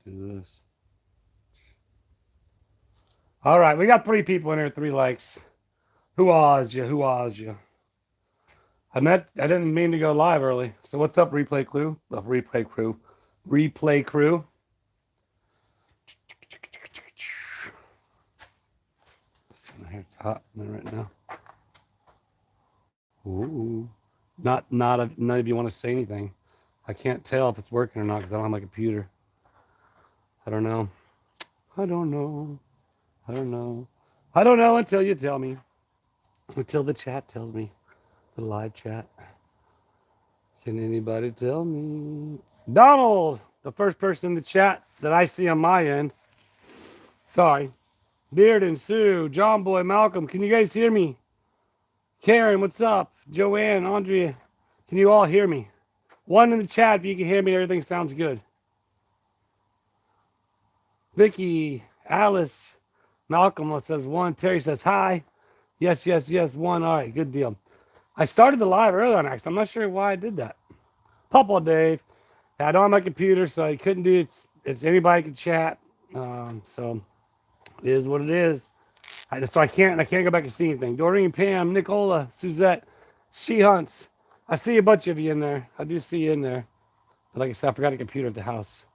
Do this. All right, we got 3 people in here, 3 likes. Who was you? Who was you? I didn't mean to go live early. So what's up, replay crew? Replay crew. Replay crew. It's hot right now. Ooh. None of you want to say anything. I can't tell if it's working or not because I don't have my computer. I don't know. I don't know. I don't know. I don't know until you tell me. Until the chat tells me. The live chat. Can anybody tell me? Donald, the first person in the chat that I see on my end. Sorry. Beard and Sue, John Boy, Malcolm, can you guys hear me? Karen, what's up? Joanne, Andrea, can you all hear me? One in the chat if you can hear me, everything sounds good. Vicky, Alice, Malcolm says 1. Terry says hi. Yes, 1. All right, good deal. I started the live earlier on X. I'm not sure why I did that. Papa Dave. I don't have my computer, so I couldn't do it. It's anybody can chat. So it is what it is. So I can't go back and see anything. Doreen, Pam, Nicola, Suzette, She Hunts. I see a bunch of you in there. I do see you in there. But like I said, I forgot a computer at the house.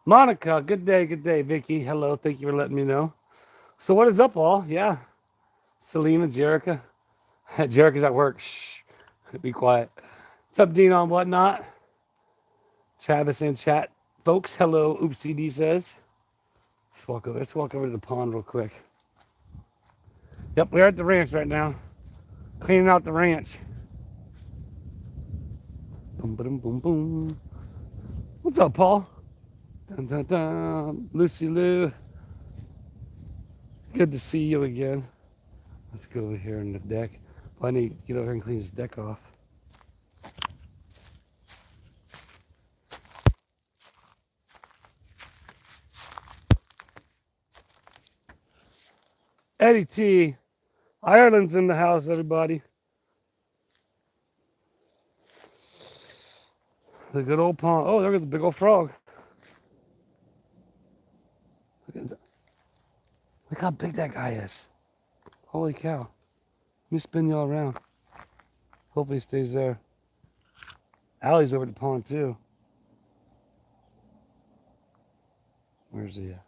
Monica, good day, Vicky. Hello, thank you for letting me know. So what is up, all? Yeah. Selena, Jerica. Jerica's at work. Shh. Be quiet. What's up, Dino and whatnot? Travis in chat. Folks, hello, Oopsie D says. Let's walk over to the pond real quick. Yep, we're at the ranch right now. Cleaning out the ranch. Boom, boom, boom, boom. What's up, Paul? Dun, dun, dun. Lucy Lou. Good to see you again. Let's go over here on the deck. Well, I need to get over here and clean this deck off. Eddie T. Ireland's in the house, everybody. The good old pond. Oh, there goes a big old frog. Look how big that guy is. Holy cow. Let me spin y'all around. Hopefully he stays there. Allie's over at the pond too. Where's he at?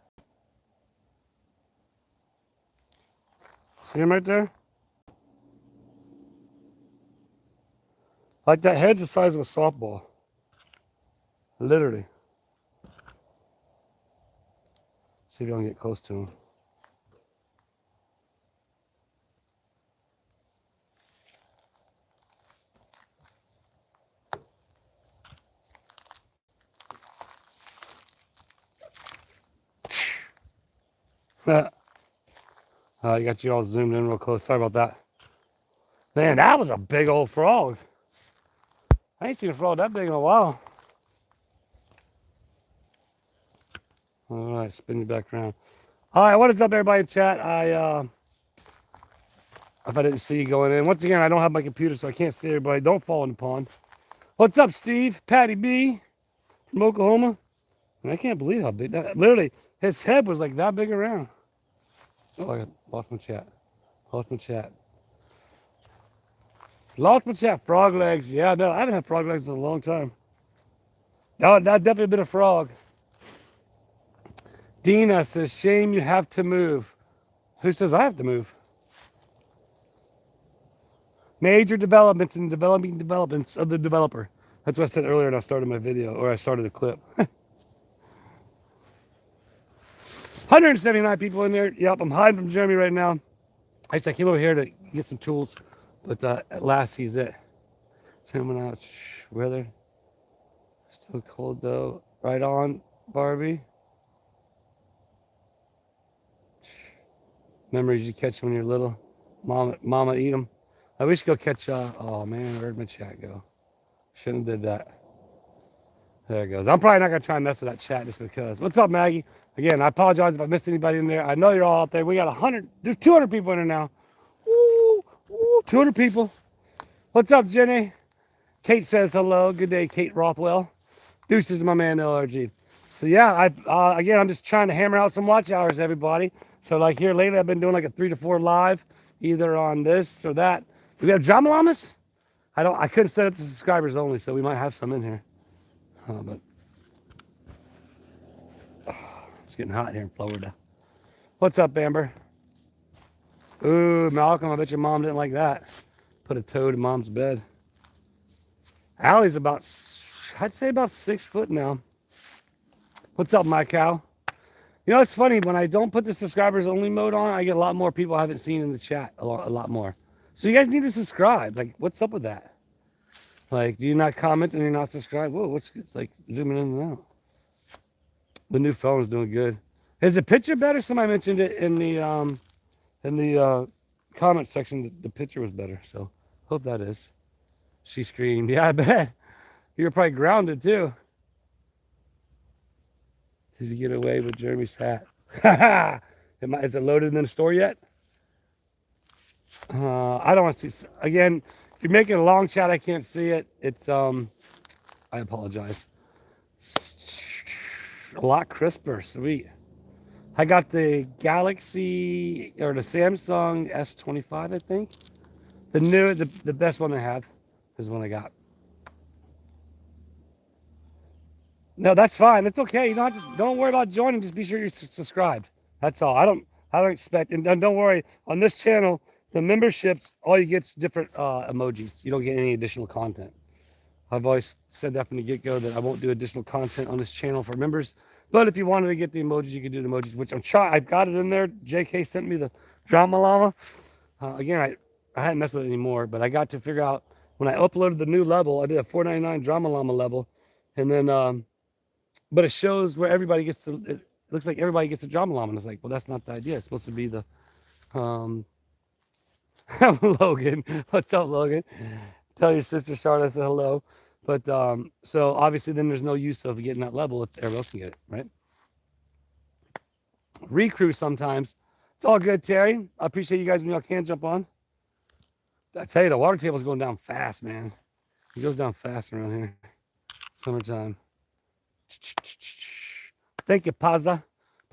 See him right there? Like that head's the size of a softball. Literally. See if I can get close to him. I got you all zoomed in real close. Sorry about that. Man, that was a big old frog. I ain't seen a frog that big in a while. All right, spin you back around. All right, what is up, everybody in chat? If I didn't see you going in. Once again, I don't have my computer, so I can't see everybody. Don't fall in the pond. What's up, Steve? Patty B from Oklahoma. And I can't believe how big that. Literally, his head was like that big around. Oh, I lost my chat. Lost my chat. Frog legs. Yeah, no, I haven't had frog legs in a long time. No, that definitely been a frog. Dina says, shame you have to move. Who says I have to move? Major developments and developing developments of the developer. That's what I said earlier when I started my video, or I started the clip. 179 people in there. Yep, I'm hiding from Jeremy right now. Actually, I came over here to get some tools, but at last he's it. Coming out, weather. Still cold though. Right on, Barbie. Memories you catch when you're little. Mama eat them. I wish go catch. Oh man, where'd my chat go? Shouldn't have did that. There it goes. I'm probably not gonna try and mess with that chat just because. What's up, Maggie? Again, I apologize if I missed anybody in there. I know you're all out there. We got 100. There's 200 people in there now. Woo, 200 people. What's up, Jenny? Kate says hello. Good day, Kate Rothwell. Deuces, my man, LRG. So yeah, again, I'm just trying to hammer out some watch hours, everybody. So like here lately, I've been doing like a 3 to 4 live, either on this or that. Do we have drama llamas? I couldn't set up to subscribers only, so we might have some in here. But it's getting hot here in Florida. What's up, Amber? Ooh, Malcolm, I bet your mom didn't like that. Put a toad in mom's bed. Allie's about, I'd say about 6 foot now. What's up, my cow? You know, it's funny, when I don't put the subscribers only mode on, I get a lot more people I haven't seen in the chat, a lot more. So you guys need to subscribe. Like, what's up with that? Like, do you not comment and you're not subscribed? Whoa, it's like zooming in and out. The new phone is doing good. Is the picture better? Somebody mentioned it in the comment section. The picture was better, so hope that is. She screamed. Yeah, I bet. You were probably grounded too. Did you get away with Jeremy's hat? Is it loaded in the store yet? I don't want to see. Again, if you're making a long chat, I can't see it. It's I apologize. A lot crisper, sweet. I got the Galaxy or the Samsung S25, I think. The best one I have is the one I got. No, that's fine. That's okay. You don't worry about joining. Just be sure you're subscribed. That's all. I don't expect, and don't worry. On this channel, the memberships, all you get's different emojis. You don't get any additional content. I've always said that from the get-go that I won't do additional content on this channel for members. But if you wanted to get the emojis, you could do the emojis, which I'm trying. I've got it in there. JK sent me the drama llama. Again, I hadn't messed with it anymore, but I got to figure out when I uploaded the new level, I did a 499 drama llama level, and then but it shows where everybody gets to. It looks like everybody gets a drama llama. And it's like, well, that's not the idea. It's supposed to be the Logan. What's up, Logan? Tell your sister Charlotte I said hello. But so obviously then there's no use of getting that level if everyone else can get it, right? Recrew sometimes. It's all good, Terry. I appreciate you guys when y'all can jump on. I tell you, the water table's going down fast, man. It goes down fast around here. Summertime. Thank you, Paza.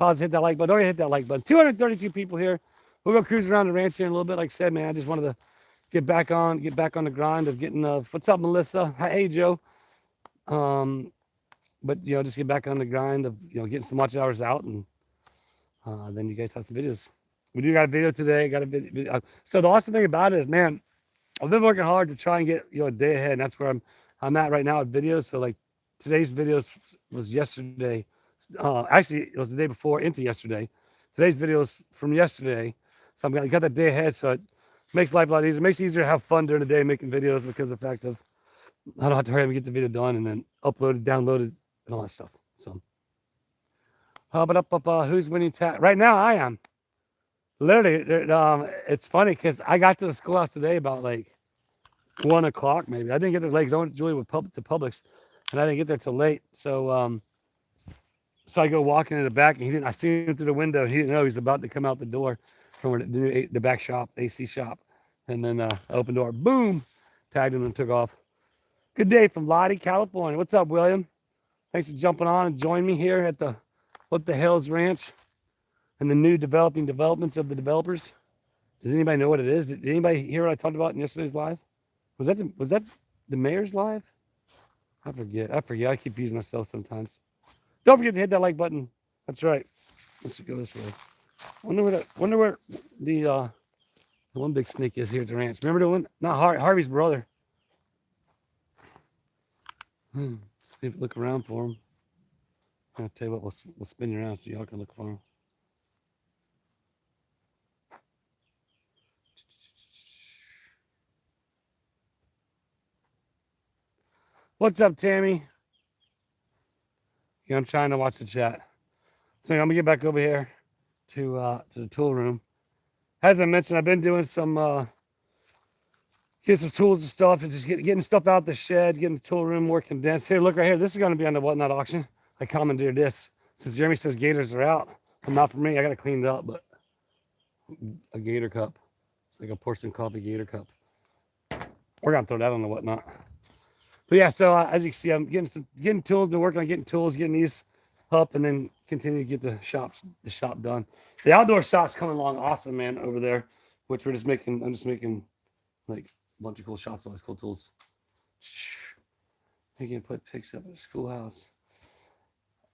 Paza, hit that like button. Don't hit that like button. 232 people here. We'll go cruise around the ranch here in a little bit. Like I said, man, I just wanted to get back on the grind of getting what's up, Melissa? Hey, Joe. But just get back on the grind of getting some watch hours out, and then you guys have some videos. We do got a video today. Got a video. So the awesome thing about it is, man, I've been working hard to try and get a day ahead, and that's where I'm at right now with videos. So like today's videos was yesterday. Actually, it was the day before into yesterday. Today's video is from yesterday. So I got that day ahead, so it makes life a lot easier. It makes it easier to have fun during the day making videos because of the fact of I don't have to hurry up and get the video done and then upload it, download it, and all that stuff. So, who's winning tag? Right now, I am. Literally, it's funny because I got to the schoolhouse today about like 1 o'clock maybe. I didn't get there late because I went to Julie with to Publix, and I didn't get there till late. So, so I go walking in the back, and I see him through the window. He didn't know he's about to come out the door from the back shop, AC shop, and then open door, boom, tagged him and took off. Good day from Lottie, California. What's up, William? Thanks for jumping on and joining me here at the What the Hell's Ranch and the new developments of the developers. Does anybody know what it is? Did anybody hear what I talked about in yesterday's live? Was that the mayor's live? I forget. I keep using myself sometimes. Don't forget to hit that like button. That's right. Let's go this way. Wonder where the one big snake is here at the ranch. Remember the one? Not Harvey's brother. See if look around for him. I'll tell you what, we'll spin you around so y'all can look for him. What's up, Tammy? Yeah, I'm trying to watch the chat. So I'm gonna get back over here to the tool room. As I mentioned, I've been doing some get some tools and stuff, and just getting stuff out the shed, getting the tool room more condensed. Here, look right here. This is going to be on the Whatnot auction. I commandeered this. Since Jeremy says gators are out, well, not for me. I got to clean it up, but a gator cup. It's like a porcelain coffee gator cup. We're going to throw that on the Whatnot. But yeah, so as you can see, I'm getting tools, been working on getting tools, getting these up and then continue to get the shop done. The outdoor shop's coming along awesome, man, over there, which I'm just making like a bunch of cool shots, all these cool tools. I can put pics up at the schoolhouse.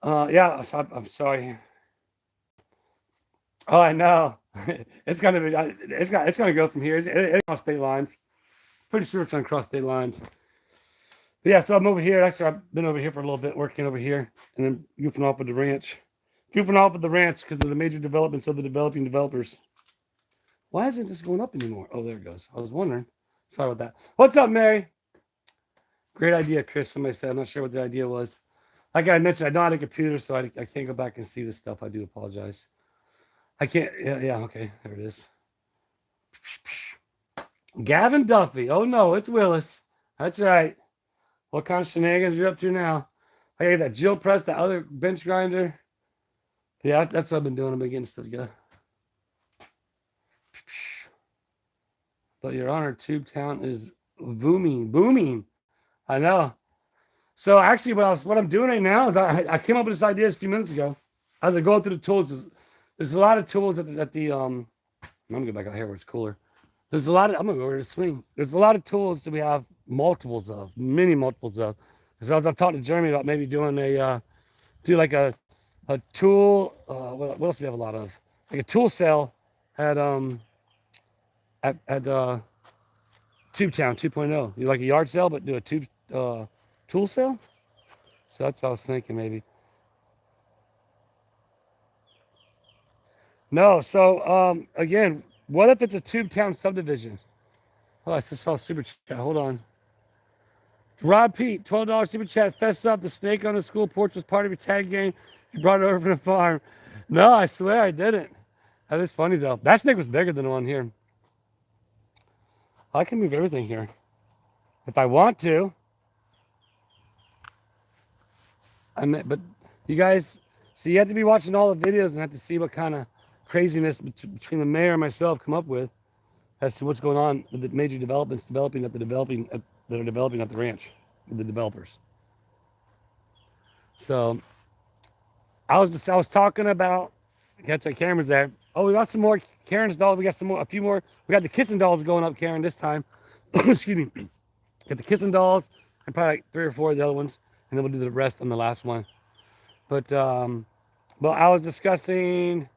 Yeah, I'm sorry. Oh, I know. It's gonna be. It's gonna go from here. It's cross state lines. Pretty sure it's gonna cross state lines. But yeah, so I'm over here. Actually, I've been over here for a little bit, working over here, and then goofing off with the ranch. Goofing off with the ranch because of the major developments of the developing developers. Why isn't this going up anymore? Oh, there it goes. I was wondering. Sorry about that. What's up, Mary? Great idea, Chris. Somebody said. I'm not sure what the idea was. Like I mentioned, I don't have a computer, so I can't go back and see this stuff. I do apologize. I can't. Yeah. Okay, there it is. Gavin Duffy. Oh no, it's Willis. That's right. What kind of shenanigans are you up to now? I got that Jill press, that other bench grinder. Yeah, that's what I've been doing. I've been getting stuff together. But your honor, Tube Town is booming. I know. So actually, what I'm doing right now is I came up with this idea a few minutes ago. As I go through the tools, there's a lot of tools at the I'm gonna go back out here where it's cooler. There's a lot of, I'm gonna go over to the swing. There's a lot of tools that we have many multiples of. So as I've talked to Jeremy about maybe doing a tool. What else do we have a lot of? Like a tool sale at Tube Town 2.0. You like a yard sale, but do a tool sale. So that's what I was thinking maybe. No, so again, what if it's a Tube Town subdivision? Oh, I just saw a super chat. Hold on. Rob Pete, $12 super chat. Fess up. The snake on the school porch was part of your tag game. You brought it over from the farm. No, I swear I didn't. That is funny though. That snake was bigger than the one here. I can move everything here if I want to. But you guys, so you have to be watching all the videos and have to see what kind of craziness between the mayor and myself come up with as to what's going on with the major developments that are developing at the ranch with the developers. So I was talking about, got our cameras there. Oh, we got some more Karen's dolls. We got a few more. We got the kissing dolls going up, Karen, this time. Excuse me. Got the kissing dolls and probably like 3 or 4 of the other ones, and then we'll do the rest on the last one. But I was discussing.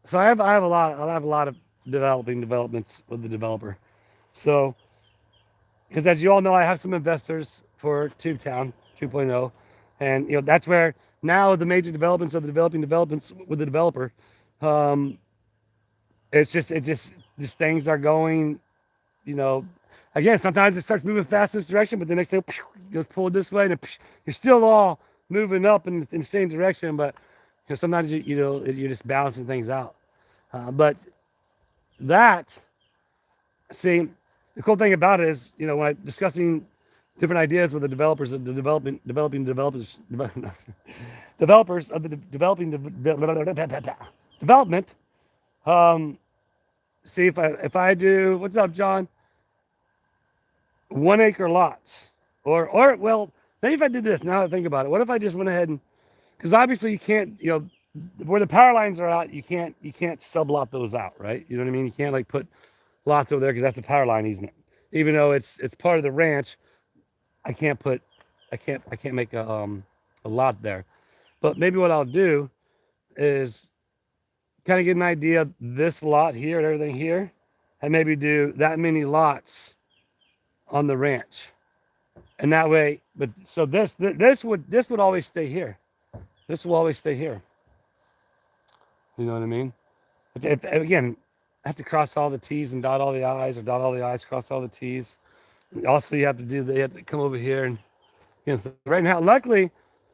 So I have a lot of developments with the developer. So, because as you all know, I have some investors for Tube Town 2.0, and that's where now the major developments of the developments with the developer. It's just things are going. Again, sometimes it starts moving fast in this direction, but the next thing it goes pulled this way, and you're still all moving up in the same direction, but sometimes you're just balancing things out. But the cool thing about it is, when I'm discussing different ideas with the developers of the developers of the development. See if I do, what's up, John? 1 acre lots, or well, maybe if I did this. Now that I think about it, what if I just went ahead and, because obviously you can't, where the power lines are out, you can't sublot those out, right? You know what I mean? You can't like put lots over there because that's the power line easement. Even though it's part of the ranch, I can't make a lot there. But maybe what I'll do is kind of get an idea of this lot here and everything here, and maybe do that many lots on the ranch. And that way, but so this would always stay here. This will always stay here. You know what I mean? Again, I have to cross all the T's and dot all the I's, or dot all the I's, cross all the T's. Also, you have to come over here and right now, luckily,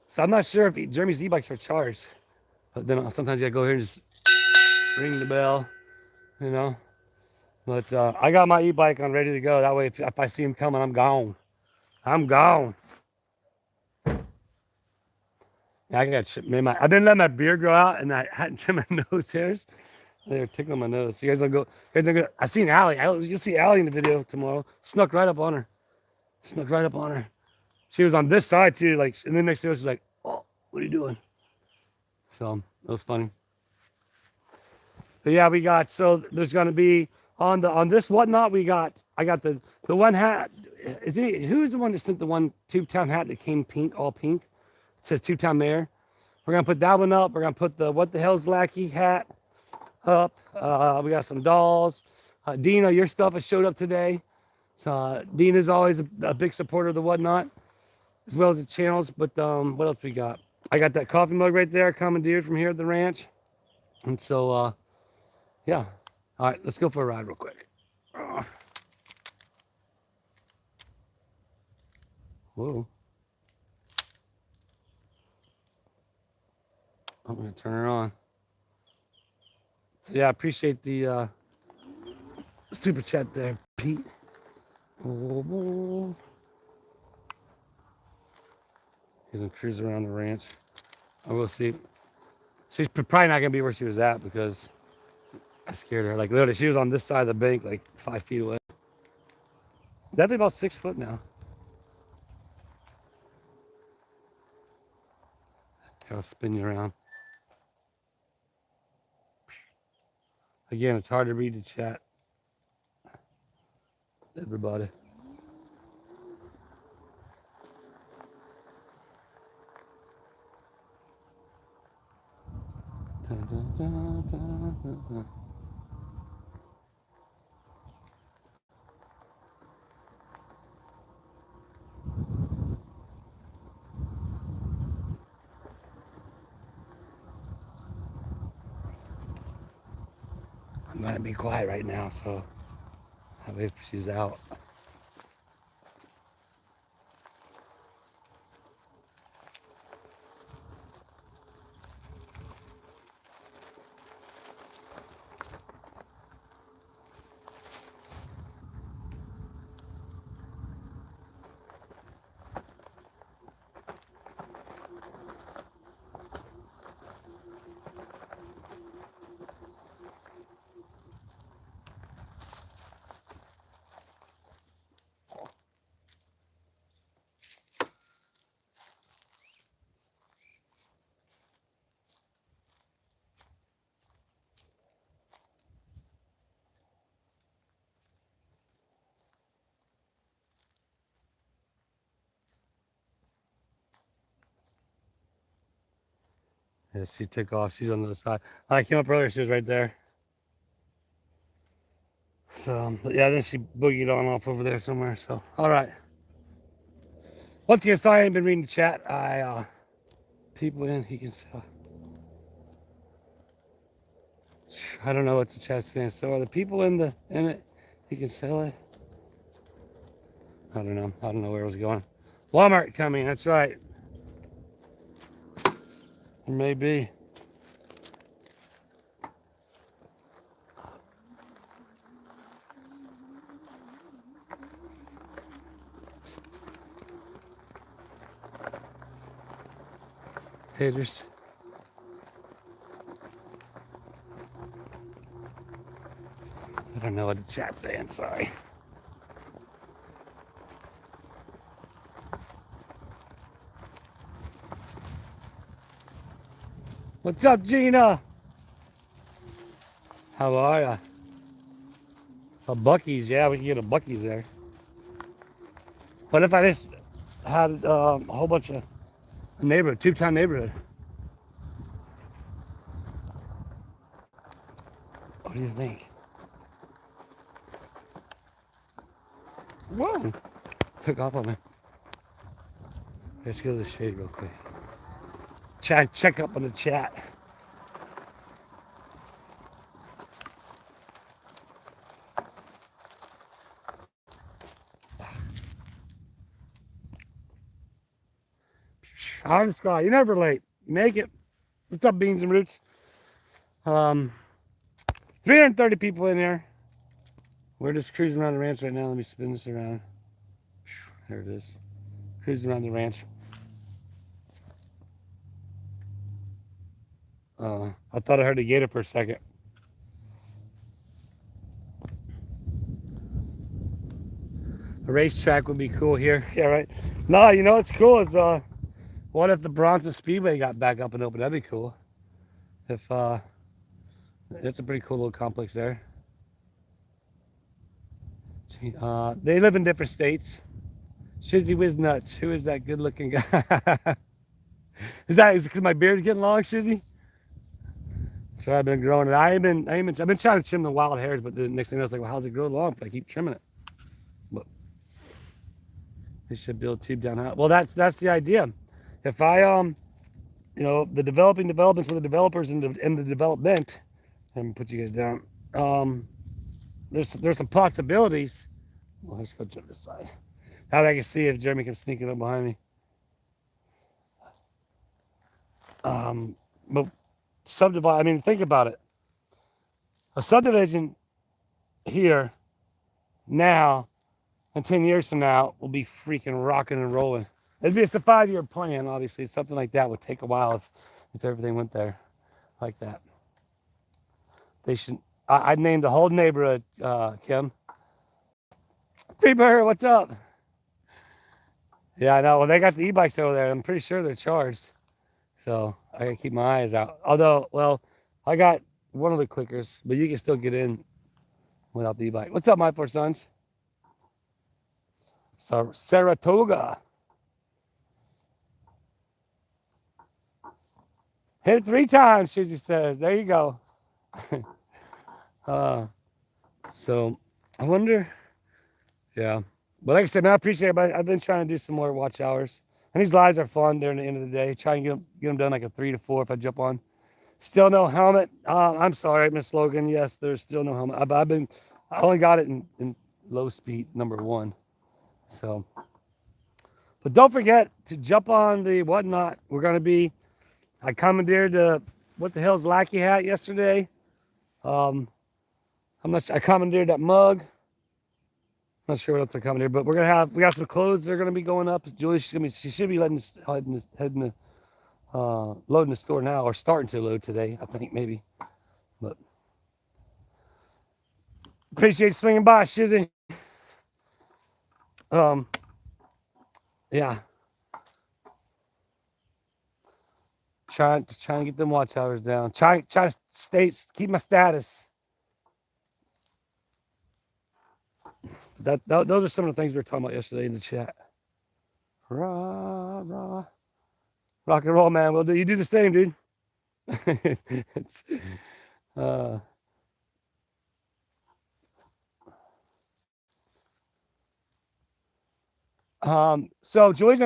so I'm not sure if Jeremy's e-bikes are charged, but then sometimes you gotta go here and just ring the bell, But I got my e-bike on ready to go. That way, if I see him coming, I'm gone. Yeah, I've been letting my beard grow out, and I hadn't trimmed my nose hairs. They're tickling my nose. So you guys don't go. I seen Allie. You'll see Allie in the video tomorrow. Snuck right up on her. Snuck right up on her. She was on this side too, like, and then next to us, she's like, "Oh, what are you doing?" So it was funny. But yeah, we got, so there's gonna be on this whatnot. I got the one hat. Is it who's the one that sent the one Tubetown hat that came pink, all pink? It says Tubetown Mayor. We're gonna put that one up. We're gonna put the what the hell's Lackey hat up. We got some dolls. Dina, your stuff has showed up today. So Dina's always a big supporter of the whatnot, as well as the channels. But what else we got? I got that coffee mug right there, commandeered from here at the ranch. And so yeah. All right, let's go for a ride real quick. Whoa. I'm gonna turn her on. So yeah, I appreciate the super chat there, Pete. Oh, he's gonna cruise around the ranch. I will see. She's probably not gonna be where she was at because I scared her. Like literally, she was on this side of the bank, like 5 feet away. Definitely about 6 foot now. I'll spin you around. Again, it's hard to read the chat. Everybody. Dun, dun, dun, dun, dun, dun. I'm gonna be quiet right now, so I'll wait if she's out. Yeah, she took off. She's on the other side. I came up earlier. She was right there. So, yeah, then she boogied on off over there somewhere. So, all right. Once again, sorry I ain't been reading the chat. People in, he can sell. I don't know what the chat saying. So, are the people in it? He can sell it. I don't know. I don't know where it was going. Walmart coming. That's right. Maybe. Haters. I don't know what the chat's saying. Sorry. What's up, Gina? How are ya? A Buc-ee's, yeah, we can get a Buc-ee's there. What if I just had a whole bunch of neighborhood, Tubetown neighborhood? What do you think? Whoa! Took off on me. Let's go to the shade real quick. Check up on the chat. I'm Scott. You're never late. Make it. What's up, Beans and Roots? 330 people in here. We're just cruising around the ranch right now. Let me spin this around. There it is. Cruising around the ranch. I thought I heard a gator for a second. A racetrack would be cool here. Yeah, right. No, you know what's cool is what if the Bronson Speedway got back up and open? That'd be cool. If That's a pretty cool little complex there. They live in different states. Shizzy Whiz Nuts. Who is that good looking guy? Is it because my beard's getting long, Shizzy? So I've been growing it. I've been trying to trim the wild hairs, but the next thing I was like, well, how's it grow long? But I keep trimming it. But they should build tube down high. Well, that's the idea. If I the developments with the developers and the development, let me put you guys down. There's some possibilities. Well, let's go to this side. Now I can see if Jeremy can sneak it up behind me. But subdivide. I mean, think about it. A subdivision here now and 10 years from now will be freaking rocking and rolling. It's a 5-year plan, obviously. Something like that would take a while if everything went there like that. They should. I'd name the whole neighborhood, Kim. Free Bird, what's up? Yeah, I know. Well, they got the e-bikes over there. I'm pretty sure they're charged. So I gotta keep my eyes out. Although, well, I got one of the clickers, but you can still get in without the e-bike. What's up, my four sons? So Saratoga. Hit it 3 times, Shizzy says. There you go. So I wonder. Yeah. But like I said, man, I appreciate it. I've been trying to do some more watch hours. And these lives are fun during the end of the day. Try and get them done like a 3 to 4 if I jump on. Still no helmet. I'm sorry, Miss Logan. Yes, there's still no helmet. I only got it in low speed number 1. So, but don't forget to jump on the whatnot. We're gonna be. I commandeered the what the hell's Lackey hat yesterday. I'm not sure. I commandeered that mug. Not sure what else I commandeered, but we got some clothes that are gonna be going up. Julie, she should be loading the store now, or starting to load today, I think, maybe. But appreciate you swinging by, Shizzy. Yeah. Trying to get them watch hours down. Try to keep my status. Those are some of the things we were talking about yesterday in the chat. Rock and roll, man. Well, you do the same, dude. So Joy's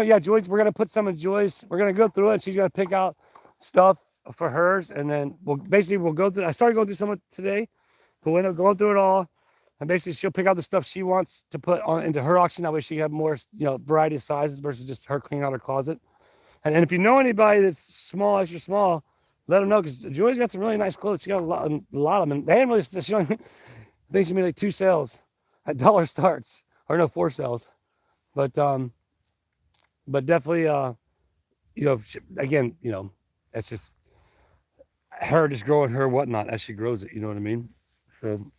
we're gonna put some of Joy's. We're gonna go through it. She's gonna pick out stuff for hers, and then we'll go through. I started going through some of it today, but we're going through it all. And basically, she'll pick out the stuff she wants to put on into her auction. That way, she can have more, variety of sizes versus just her cleaning out her closet. And if you know anybody that's small, extra small, let them know, because Joy's got some really nice clothes. She got a lot of them. And they didn't really. I think she made like 2 sales at dollar starts, or no, 4 sales. But definitely, again, that's just her just growing her whatnot as she grows it. You know what I mean? So.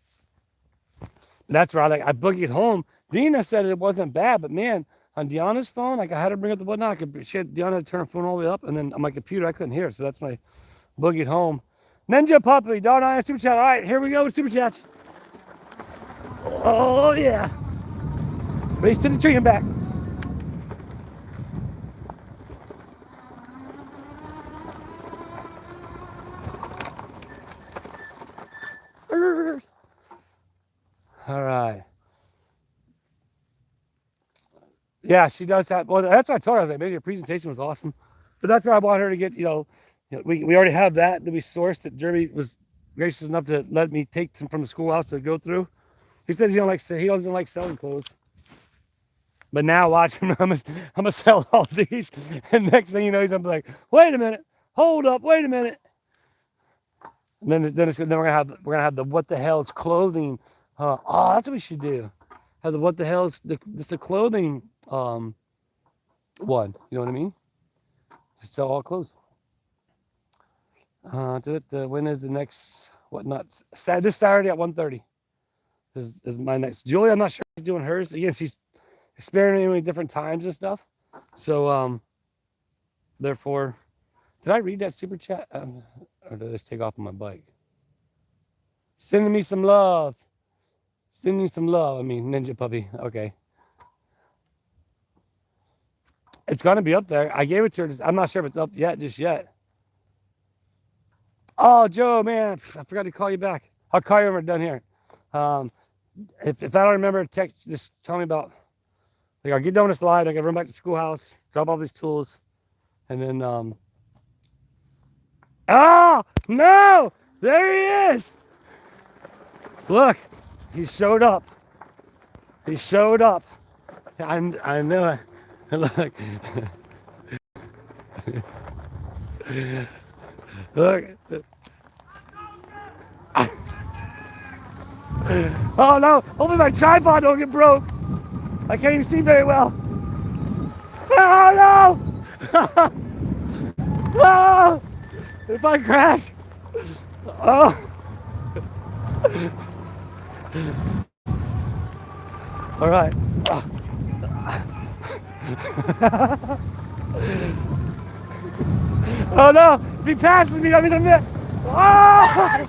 That's right. I boogied home. Dina said it wasn't bad, but man, on Deanna's phone, I had to bring up the whatnot. Deanna had to turn her phone all the way up, and then on my computer, I couldn't hear it. So that's my boogied home. Ninja Puppy, $1 super chat. All right, here we go with super chats. Oh yeah. Race to the tree and back. All right. Yeah, she does have. Well, that's what I told her. I was like, maybe your presentation was awesome, but that's where I want her to get. We already have that we sourced that Jeremy was gracious enough to let me take from the schoolhouse to go through. He says he doesn't like selling clothes. But now watch him. I'm gonna sell all these, and next thing you know, he's gonna be like, "Wait a minute, hold up, wait a minute." And then we're gonna have the what the hell is clothing. That's what we should do. Have the what the hell is the clothing one. You know what I mean? Just sell all clothes. When is the next whatnot? This Saturday at 1:30 is my next. Julie, I'm not sure she's doing hers. Again, she's experimenting with different times and stuff. So therefore, did I read that super chat? Or did I just take off on my bike? Sending me some love. Sending me some love. I mean, Ninja Puppy. Okay. It's gonna be up there. I gave it to her. I'm not sure if it's up yet, just yet. Oh, Joe, man, I forgot to call you back. I'll call you when we're done here. Um, if I don't remember, text, just tell me about. Like, I'll get done with this live. I gotta run back to the schoolhouse, drop all these tools, and then. Oh no! There he is. Look, he showed up. He showed up. I knew it. Look. Look. Oh no! Hopefully my tripod don't get broke. I can't even see very well. Oh no! Oh! If I crash. Oh! All right. Oh no! If he passes me, I'm gonna miss. Oh!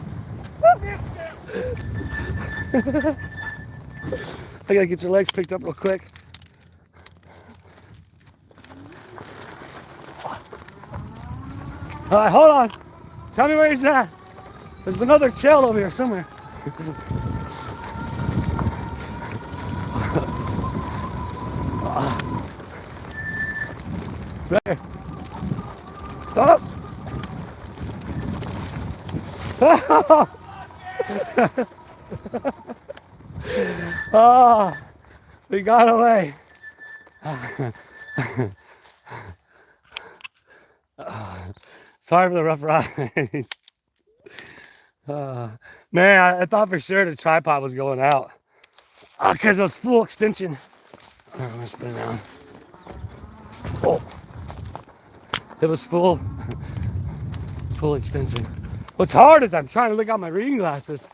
I gotta get your legs picked up real quick. All right, hold on. Tell me where he's at. There's another tail over here somewhere. There. Oh! Oh! We got away. Sorry for the rough ride. Man, I thought for sure the tripod was going out. Because it was full extension. I'm gonna spin around. Oh, it was full extension. What's hard is I'm trying to look out my reading glasses.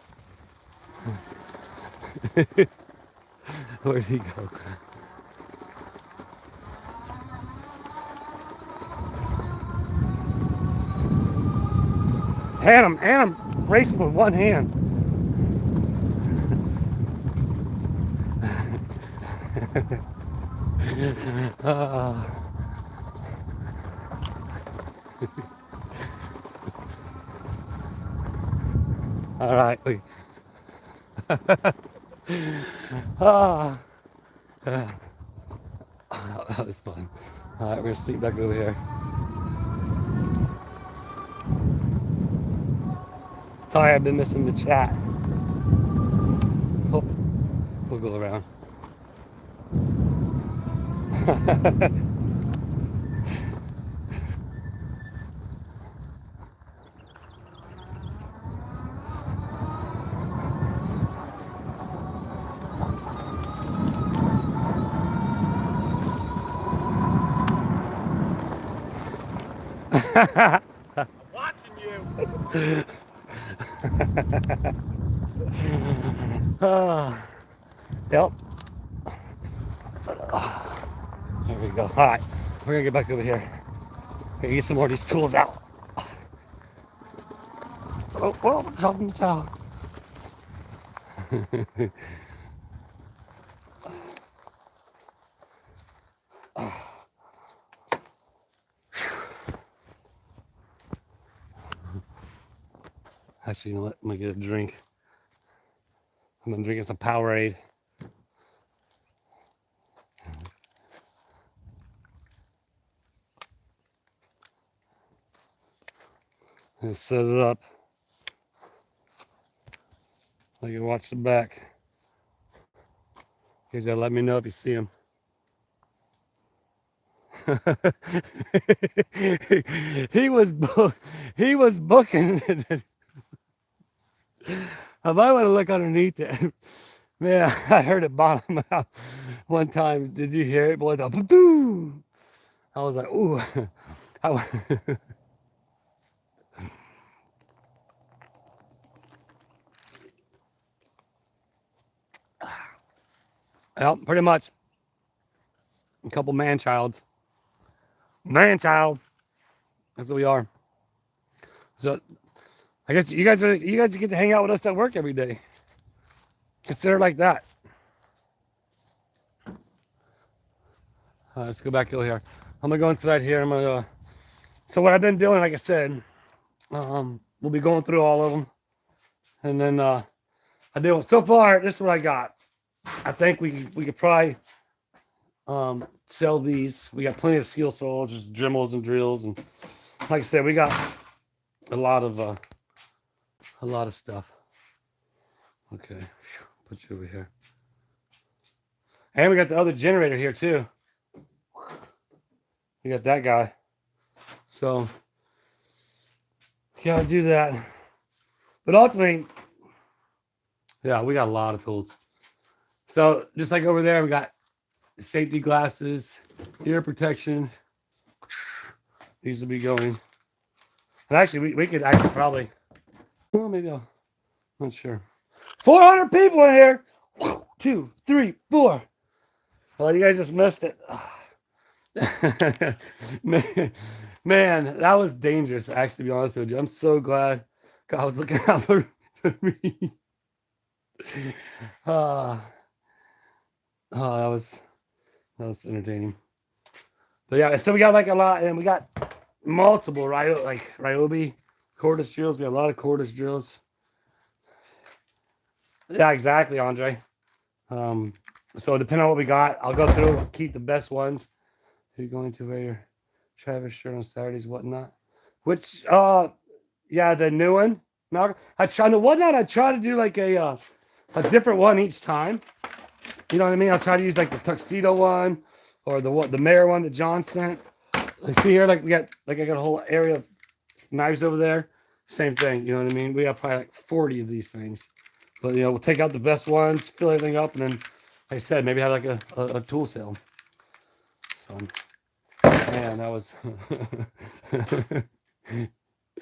Where'd he go? And I'm racing with one hand. All right. That was fun. All right, we're gonna sneak back over here. Sorry, I've been missing the chat. Oh, we'll go around. I'm watching you. Yep. There we go. All right, we're gonna get back over here. We're gonna get some more of these tools out. Oh, well, dropping the towel. Actually, you know what? I'm gonna get a drink. I'm gonna drink some Powerade. And set it up. I can watch the back. You gotta let me know if you see him. he was booking. I might want to look underneath it. Man, I heard it bottom out one time. Did you hear it, boy? The boom. I was like, ooh. Well, pretty much. A couple man-childs. Man-child. That's what we are. So I guess you guys get to hang out with us at work every day. Consider it like that. Let's go back over here. I'm gonna go inside here. I'm gonna. So what I've been doing, like I said, we'll be going through all of them, and then I do. So far, this is what I got. I think we could probably sell these. We got plenty of seal saws, there's Dremels and drills, and like I said, we got a lot of stuff. Okay, put you over here, and we got the other generator here too. We got that guy. So gotta do that. But ultimately, yeah, we got a lot of tools. So just like over there, we got safety glasses, ear protection. These will be going. And actually, we could actually probably, well, maybe I'm not sure. 400 people in here. 1, 2, 3, 4. Well, you guys just missed it. Man, that was dangerous, actually, to be honest with you. I'm so glad God was looking out for me. That was entertaining. But yeah, so we got like a lot, and we got multiple Ryobi cordless drills. We have a lot of cordless drills. Yeah, exactly, Andre. So depending on what we got, I'll go through, keep the best ones. You're going to wear your Travis shirt on Saturdays, whatnot. Which, yeah, the new one. Malcolm. I try to do like a different one each time. You know what I mean? I'll try to use like the tuxedo one or the mayor one that John sent. Like, see here, like I got a whole area of knives over there. Same thing, you know what I mean? We got probably like 40 of these things. But we'll take out the best ones, fill everything up, and then, like I said, maybe have like a tool sale. So, man, that was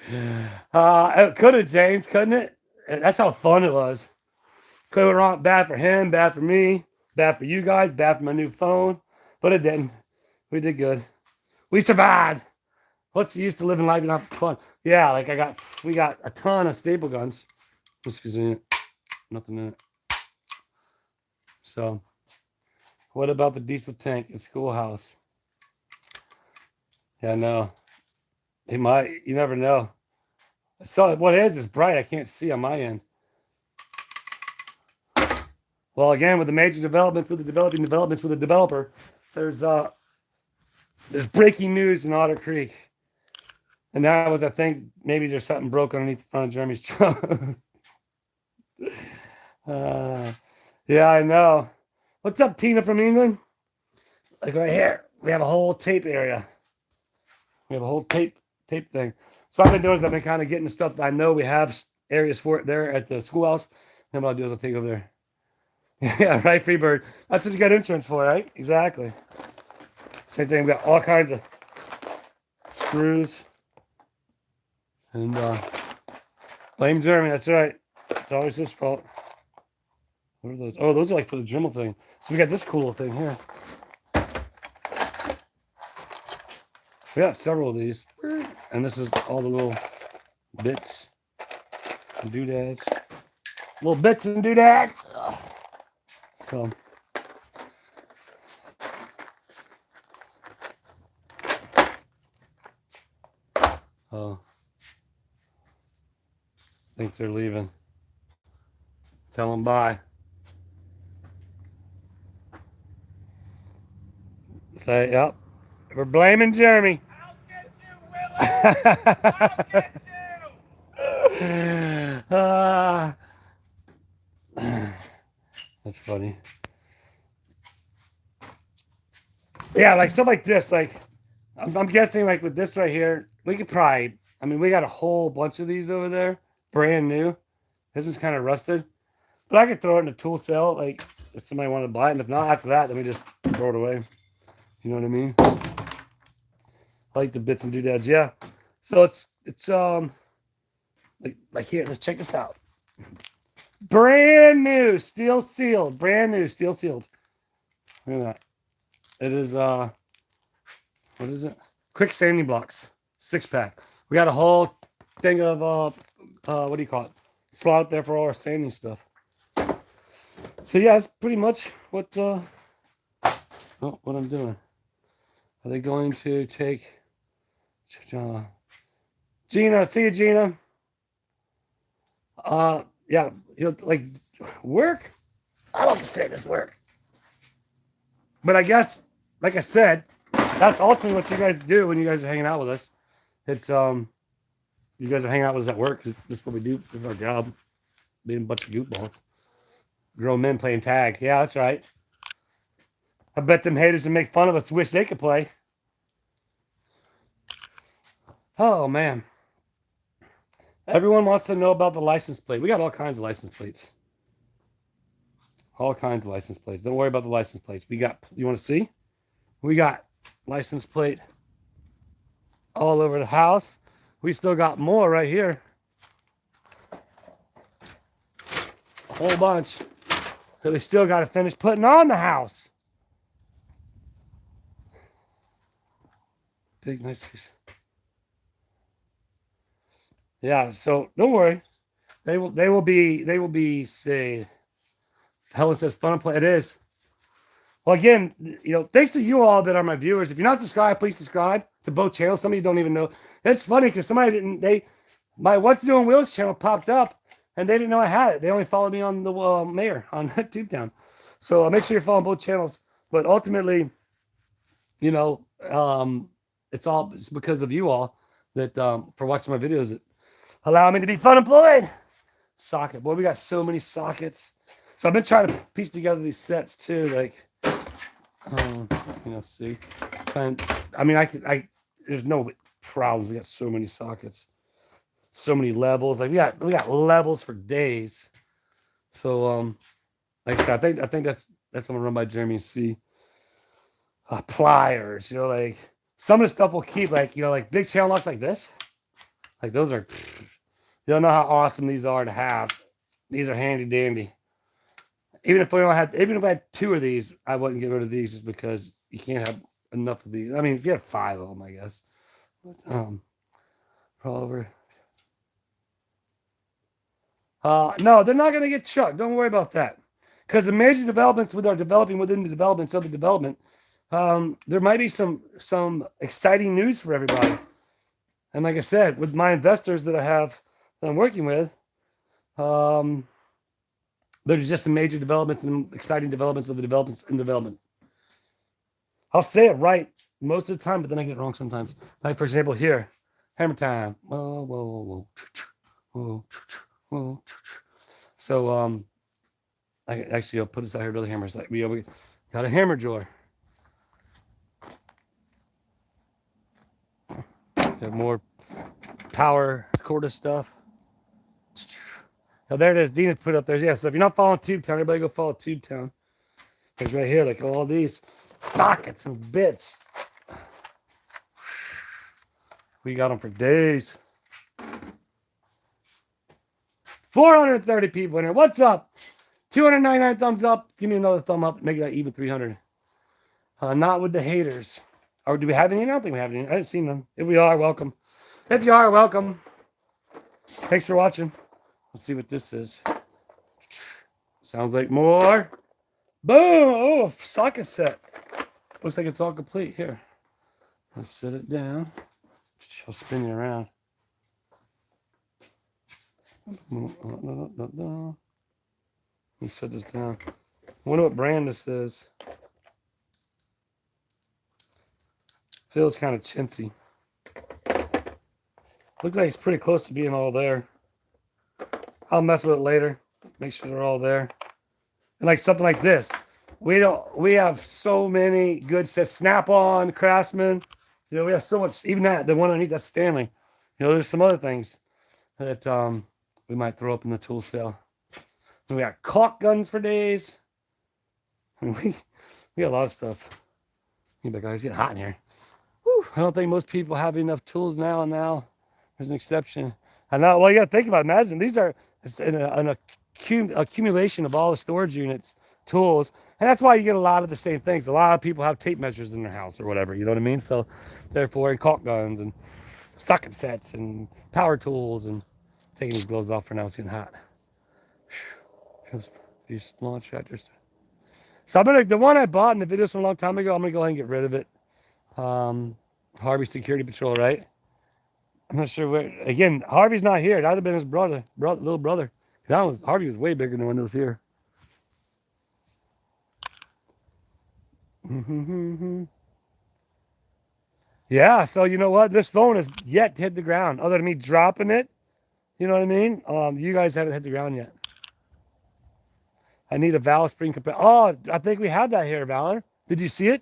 it could have, James, couldn't it? That's how fun it was. Could have went wrong, bad for him, bad for me, bad for you guys, bad for my new phone, but it didn't. We did good. We survived. What's the use of living life and not fun? Yeah, like we got a ton of staple guns. Excuse me, nothing in it. So, what about the diesel tank at schoolhouse? Yeah, no. He might. You never know. So what is bright. I can't see on my end. Well, again, with the major developments, with the developments with the developer, there's breaking news in Otter Creek. And that was, I think, maybe there's something broke underneath the front of Jeremy's truck. Yeah, I know. What's up, Tina from England? Like right here, we have a whole tape area. We have a whole tape thing. So what I've been doing is I've been kind of getting the stuff that I know we have areas for it there at the schoolhouse. And what I'll do is I'll take over there. Yeah, right, Freebird. That's what you got insurance for, right? Exactly. Same thing. We got all kinds of screws. And blame Jeremy. That's right. It's always his fault. What are those? Oh, those are like for the Dremel thing. So we got this cool thing here. We got several of these. And this is all the little bits and doodads. Little bits and doodads. So. Oh. I think they're leaving. Tell them bye. Say, yep. We're blaming Jeremy. I'll get you, Willis! I'll get you! That's funny. Yeah, like stuff like this. Like, I'm guessing, like with this right here, we could probably. I mean, we got a whole bunch of these over there, brand new. This is kind of rusted, but I could throw it in a tool sale, like if somebody wanted to buy it. And if not, after that, then we just throw it away. You know what I mean? I like the bits and doodads. Yeah. So it's like here. Let's check this out. Brand new, steel sealed. Brand new, steel sealed. Look at that. It is what is it? Quick sanding blocks, 6-pack. We got a whole thing of what do you call it? Slot there for all our sanding stuff. So yeah, that's pretty much what what I'm doing. Are they going to take Gina? See you, Gina. Yeah, like work. I don't say this work, but I guess, like I said, that's ultimately what you guys do when you guys are hanging out with us. It's you guys are hanging out with us at work because this is what we do. This is our job, being a bunch of goofballs, grown men playing tag. Yeah, that's right. I bet them haters that make fun of us wish they could play. Oh man. Everyone wants to know about the license plate. We got all kinds of license plates. All kinds of license plates. Don't worry about the license plates. We got, you want to see? We got license plate all over the house. We still got more right here. A whole bunch. So we still got to finish putting on the house. Big, nice. Yeah, so don't worry. They will be say Helen says fun and play. It is. Well, again, thanks to you all that are my viewers. If you're not subscribed, please subscribe to both channels. Some of you don't even know. It's funny because somebody didn't. My What's Doing Willis channel popped up, and they didn't know I had it. They only followed me on the mayor on TubeTown. So make sure you're following both channels. But ultimately, it's because of you all that for watching my videos that allow me to be fun employed. Socket, boy, we got so many sockets. So I've been trying to piece together these sets too, like, see. And I mean, there's no problems. We got so many sockets, so many levels. Like we got levels for days. So like I said, I think that's gonna run by Jeremy C. Pliers, like some of the stuff we'll keep, like like big channel locks like this, like those are. You don't know how awesome these are to have. These are handy dandy. Even if I had 2 of these, I wouldn't get rid of these just because you can't have enough of these. I mean, if you have 5 of them, I guess. But, over. No, they're not gonna get chucked. Don't worry about that. Because the major developments are developing within the developments of the development, there might be some exciting news for everybody. And like I said, with my investors that I'm working with, there's just some major developments and exciting developments of the developments in development. I'll say it right most of the time, but then I get it wrong sometimes. Like for example, here, hammer time. Whoa, whoa, whoa, whoa. So I'll put this out here. Really hammers. Like we got a hammer drawer. Have more power quarter stuff. Now there it is. Dina put up there. Yeah, so if you're not following TubeTown, everybody go follow TubeTown. It's right here, like all these sockets and bits. We got them for days. 430 people in here. What's up? 299 thumbs up. Give me another thumb up. Make that even 300. Not with the haters. Or do we have any? I don't think we have any. I haven't seen them. If we are, welcome. If you are, welcome. Thanks for watching. Let's see what this is. Sounds like more. Boom! Oh, socket set. Looks like it's all complete. Here. Let's set it down. I'll spin you around. Let me set this down. I wonder what brand this is. Feels kind of chintzy. Looks like it's pretty close to being all there. I'll mess with it later. Make sure they're all there. And like something like this. We have so many good sets. Snap-on, Craftsman. We have so much. Even the one underneath, that's Stanley. There's some other things that we might throw up in the tool sale. And we got caulk guns for days. And we got a lot of stuff. But guys, get hot in here. Whew, I don't think most people have enough tools now. And now there's an exception. And now, well, you got to think about it. Imagine these are an accumulation of all the storage units tools. And that's why you get a lot of the same things. A lot of people have tape measures in their house or whatever, you know what I mean? So therefore, and caulk guns and socket sets and power tools and taking these gloves off for now, it's getting hot. These launch tractors. So I'm gonna, the one I bought in the videos from a long time ago, I'm gonna go ahead and get rid of it. Harvey Security Patrol, right? I'm not sure where. Again, Harvey's not here. That'd have been his little brother. Harvey was way bigger than when he was here. Yeah, so you know what? This phone has yet to hit the ground. Other than me dropping it, you know what I mean? You guys haven't hit the ground yet. I need a valve spring compare. Oh, I think we had that here, Valor. Did you see it?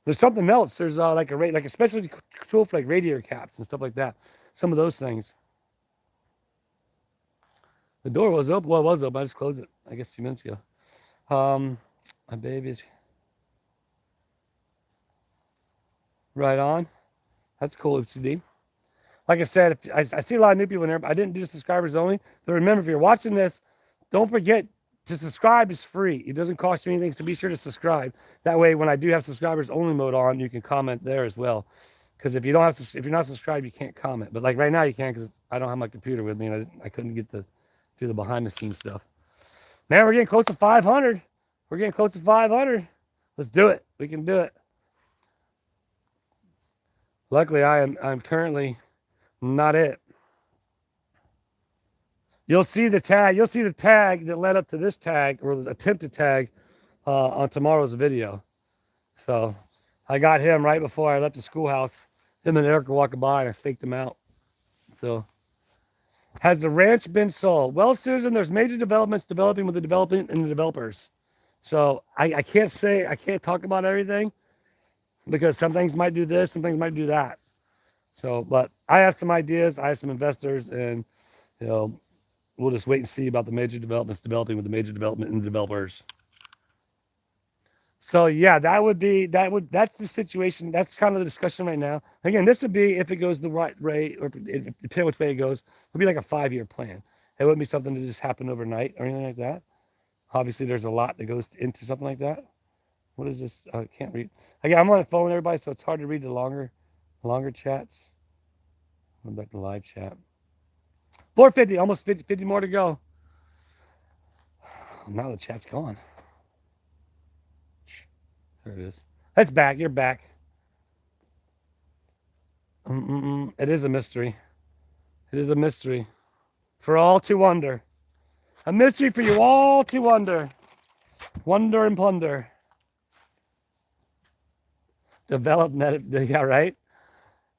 There's something else. There's like a specialty tool for like radiator caps and stuff like that. Some of those things. The door was open. Well, it was open. I just closed it, I guess, a few minutes ago. My baby. Right on. That's cool, OCD. Like I said, I see a lot of new people in there. I didn't do subscribers only. But remember, if you're watching this, don't forget to subscribe is free. It doesn't cost you anything, so be sure to subscribe. That way, when I do have subscribers only mode on, you can comment there as well. Because if you don't have, if you're not subscribed, you can't comment. But like right now, you can because I don't have my computer with me, and I couldn't get to do the behind the scenes stuff. Man, we're getting close to 500. We're getting close to 500. Let's do it. We can do it. Luckily, I'm currently not it. You'll see the tag. You'll see the tag that led up to this tag, or the attempted tag, on tomorrow's video. So I got him right before I left the schoolhouse. Him and Eric were walking by, and I faked him out. So, has the ranch been sold? Well, Susan, there's major developments developing with the development and the developers. So I can't say, I can't talk about everything because some things might do this, some things might do that. So, but I have some ideas. I have some investors, and you know, we'll just wait and see about the major developments developing with the major development and the developers. So yeah, that's the situation. That's kind of the discussion right now. Again, this would be if it goes the right way, or depending which way it goes, it would be like a 5-year plan. It wouldn't be something that just happen overnight or anything like that. Obviously, there's a lot that goes into something like that. What is this? I can't read. Again, I'm on the phone, everybody, so it's hard to read the longer chats. Going back to live chat. 450, almost 50 more to go. Now the chat's gone. There it is. That's back. You're back. It is a mystery. It is a mystery for all to wonder. A mystery for you all to wonder. Wonder and plunder. Develop, yeah, right?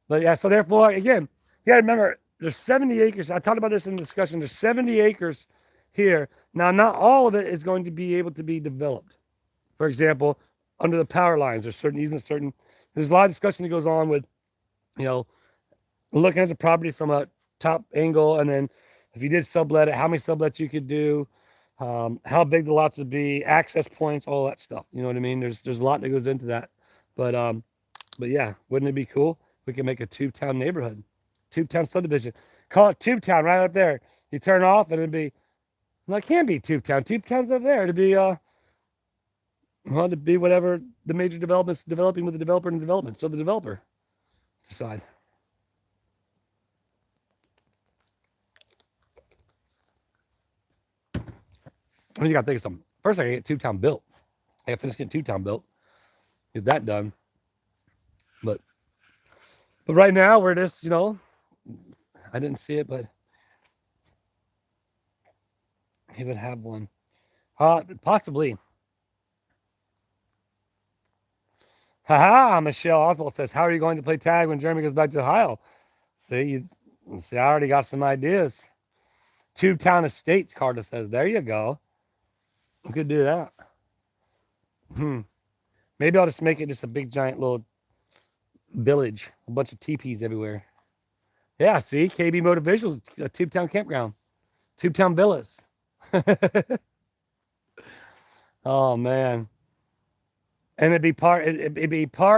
But yeah, so therefore, again, you gotta remember, there's 70 acres. I talked about this in the discussion. There's 70 acres here. Now, not all of it is going to be able to be developed. For example, under the power lines, there's a lot of discussion that goes on with, you know, looking at the property from a top angle, and then if you did sublet it, how many sublets you could do, how big the lots would be, access points, all that stuff. You know what I mean? There's a lot that goes into that. But yeah, wouldn't it be cool? We could make a tube-town neighborhood, tube-town subdivision. Call it tube-town right up there. You turn off, and it'd be, well, it can't be tube-town. Tube-town's up there. It'd be well, to be whatever the major development's developing with the developer and the development. So the developer decide. I mean, you got to think of something. First, I got to get Tube-Town built. I got to finish getting Tube-Town built. Get that done. But right now, we're just, you know, I didn't see it, but he would have one. Possibly. Haha, Michelle Oswald says, how are you going to play tag when Jeremy goes back to Ohio? See, I already got some ideas. Tube-Town Estates, Carter says. There you go. We could do that. Maybe I'll just make it just a big, giant little village. A bunch of teepees everywhere. Yeah, see? KB Motivational's a Tube-Town campground. Tube-Town villas. Oh, man. And it'd be part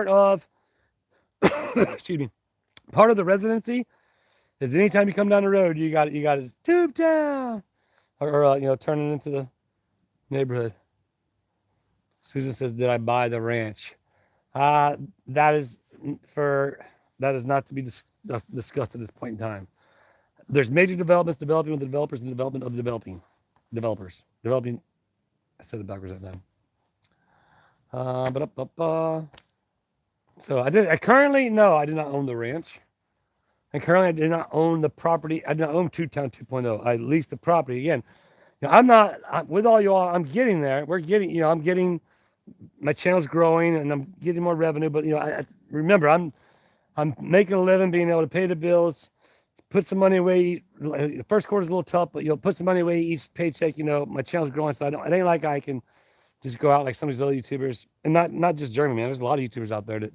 of, excuse me, part of the residency is anytime you come down the road, you got to Tube-Town, or you know, turn it into the neighborhood. Susan says, "Did I buy the ranch?" That is for that is not to be discussed at this point in time. There's major developments developing with the developers and the development of the developing developers. Developing. I said it backwards that time. So I did. I currently no, I do not own the ranch. And currently, I do not own the property. I do not own Two Town 2.0. I lease the property again. I'm not with all you all. I'm getting there. We're getting. I'm getting. My channel's growing, and I'm getting more revenue. But I remember, I'm making a living, being able to pay the bills, put some money away. The first quarter's a little tough, but put some money away each paycheck. My channel's growing, so I don't. It ain't like I can just go out like some of these other YouTubers, and not just German, man. There's a lot of YouTubers out there that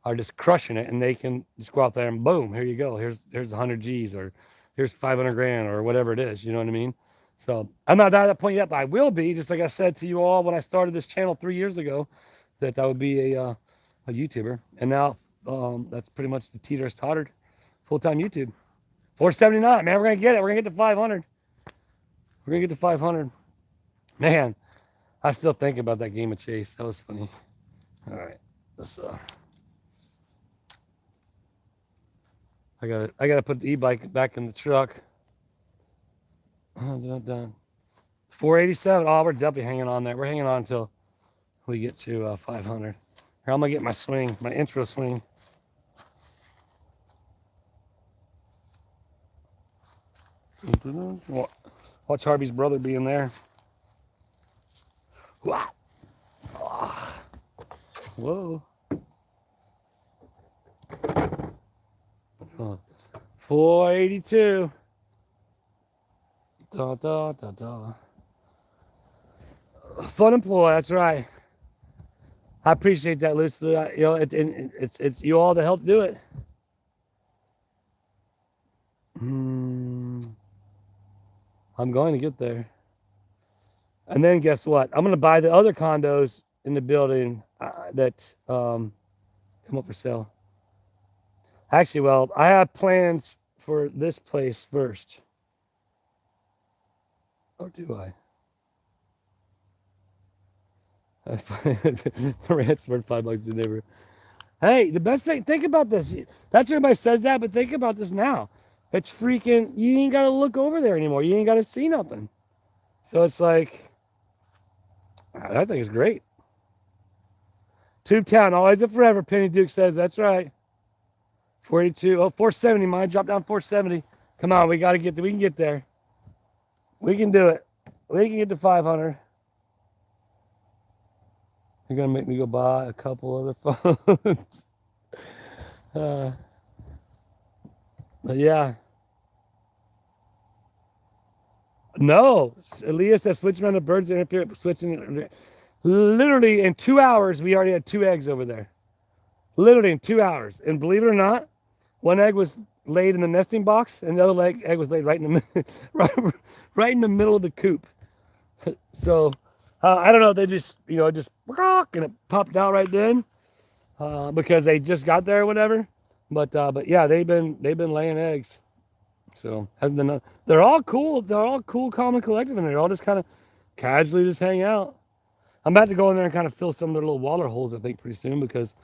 are just crushing it, and they can just go out there and boom, here you go. Here's 100 G's, or here's 500 grand, or whatever it is. You know what I mean? So I'm not at that point yet, but I will be. Just like I said to you all when I started this channel 3 years ago, that I would be a YouTuber, and now that's pretty much the teeter's tottered full-time YouTube. 479, man. We're gonna get it. We're gonna get to 500. We're gonna get to 500. Man, I still think about that game of chase. That was funny. All right, let's I gotta put the e-bike back in the truck. Done. 487. Oh, we're definitely hanging on there. We're hanging on until we get to 500. Here, I'm gonna get my swing, my intro swing. Watch Harvey's brother being there. Whoa. 482. Da, da, da, da. Fun employee, that's right. I appreciate that, Lucy. It's you all to help do it. I'm going to get there. And then guess what? I'm going to buy the other condos in the building that come up for sale. Actually, well, I have plans for this place first. Or do I? The rent's worth $5 a neighbor. Hey, the best thing, think about this. That's everybody says that, but think about this now. It's freaking, you ain't got to look over there anymore. You ain't got to see nothing. So it's like, I think it's great. Tube Town, always and forever, Penny Duke says. That's right. 482. Oh, 470. Mine dropped down 470. Come on, we got to get there. We can get there. We can do it. We can get to 500. You're going to make me go buy a couple other phones. But yeah. No. Leah says, switching around the birds interfere. Switching. Literally in 2 hours, we already had 2 eggs over there. Literally in 2 hours. And believe it or not, one egg was laid in the nesting box, and the other egg was laid right in the right in the middle of the coop. So I don't know. They just just and it popped out right then because they just got there or whatever. But yeah, they've been laying eggs. So hasn't been. They're all cool. They're all cool, calm, and collective, and they're all just kind of casually just hang out. I'm about to go in there and kind of fill some of their little water holes, I think, pretty soon, because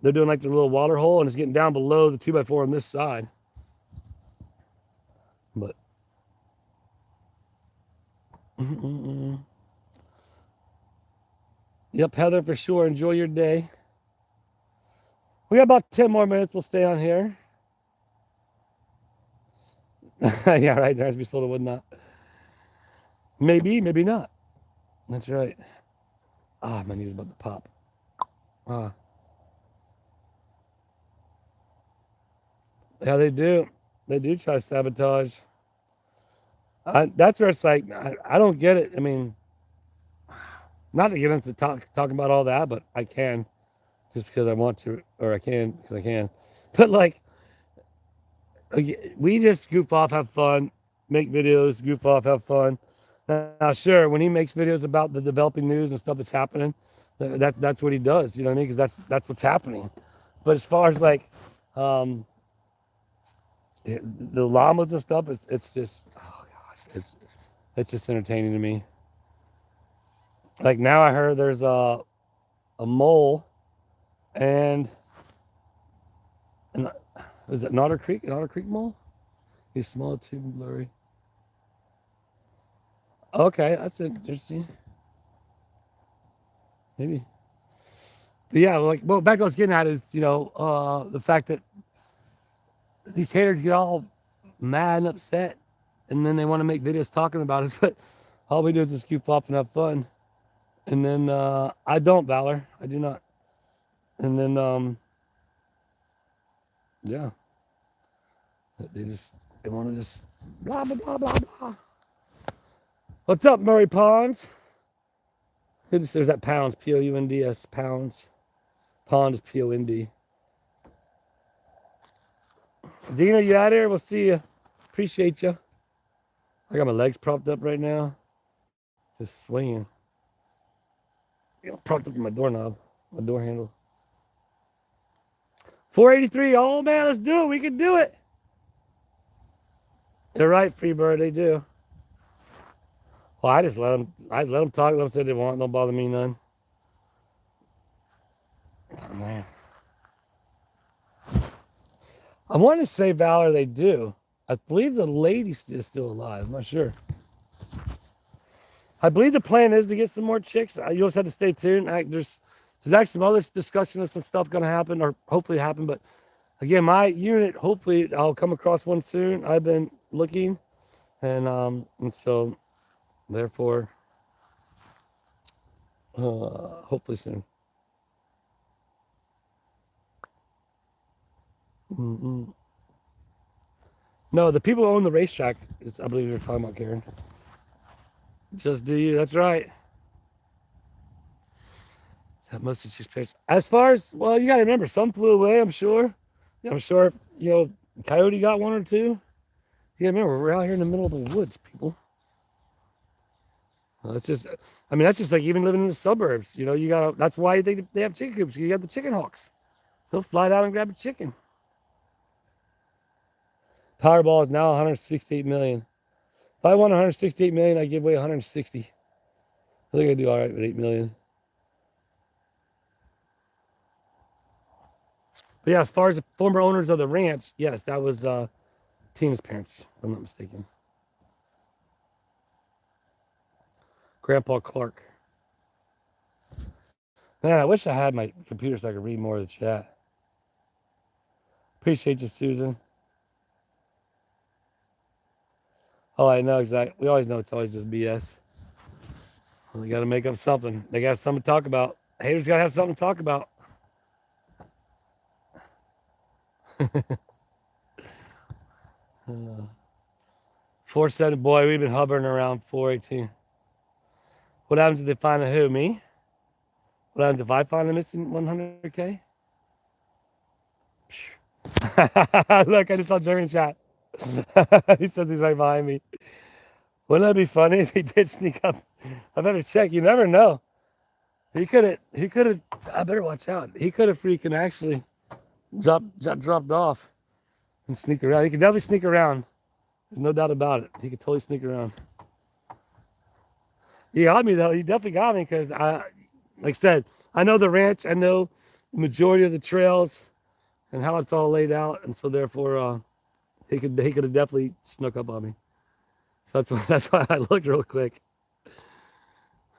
they're doing like their little water hole, and it's getting down below the 2x4 on this side. But yep, Heather, for sure. Enjoy your day. We got about 10 more minutes. We'll stay on here. Yeah, right. There has to be sold or would not. Maybe, maybe not. That's right. Ah, my knee's about to pop. Yeah, they do. They do try to sabotage. That's where it's like, I don't get it. I mean, not to get into talking about all that, but I can just because I want to, or I can because I can. But like, we just goof off, have fun, make videos, goof off, have fun. Now, sure, when he makes videos about the developing news and stuff that's happening, that's what he does. You know what I mean? Because that's what's happening. But as far as like the llamas and stuff, it's just, oh gosh, it's just entertaining to me. Like now I heard there's a mole and is it an Otter Creek? An Otter Creek mole? He's small, too blurry. Okay, that's interesting. Maybe. But yeah, like well, back to what I was getting at is, the fact that these haters get all mad and upset and then they want to make videos talking about us, but all we do is just goof off and have fun. And then I don't, Valor. I do not. And then yeah. They want to just blah blah blah blah blah. What's up, Murray Ponds? There's that Pounds, Pounds, Pounds. Pond is Pond. Dina, you out here? We'll see you. Appreciate you. I got my legs propped up right now. Just swinging. Propped up to my doorknob, my door handle. 483. Oh man, let's do it. We can do it. They're right, Freebird. They do. Well, I just let them talk. Let them say they want. Don't bother me none. Oh, man. I want to say Valor. They do. I believe the lady is still alive. I'm not sure. I believe the plan is to get some more chicks. You just have to stay tuned. There's actually some other discussion of some stuff going to happen, or hopefully happen. But again, my unit, hopefully I'll come across one soon. I've been looking, and so therefore, hopefully soon. Mm-mm. No, the people who own the racetrack is, I believe you're talking about, Karen. Just do you. That's right. Most of these pictures. As far as, well, you got to remember, some flew away, I'm sure. I'm sure, Coyote got one or two. You got to remember, we're out here in the middle of the woods, people. That's just like even living in the suburbs. That's why they have chicken coops. You got the chicken hawks. They'll fly down and grab a chicken. Powerball is now 168 million. If I won 168 million, I give away 160. I think I do all right with 8 million. But yeah, as far as the former owners of the ranch, yes, that was Tina's parents, if I'm not mistaken. Grandpa Clark. Man, I wish I had my computer so I could read more of the chat. Appreciate you, Susan. Oh, I know exactly. We always know it's always just BS. Well, they got to make up something. They got something to talk about. Haters got to have something to talk about. 470, boy, we've been hovering around 418. What happens if they find a who? Me? What happens if I find a missing 100K? Look, I just saw Jeremy in chat. He says he's right behind me. Wouldn't that be funny if he did sneak up? I better check. You never know. He could have, I better watch out. He could have freaking actually dropped off and sneak around. He could definitely sneak around. There's no doubt about it. He could totally sneak around. He got me though. He definitely got me because like I said, I know the ranch. I know the majority of the trails and how it's all laid out, and so therefore, he could have definitely snuck up on me. So that's why I looked real quick.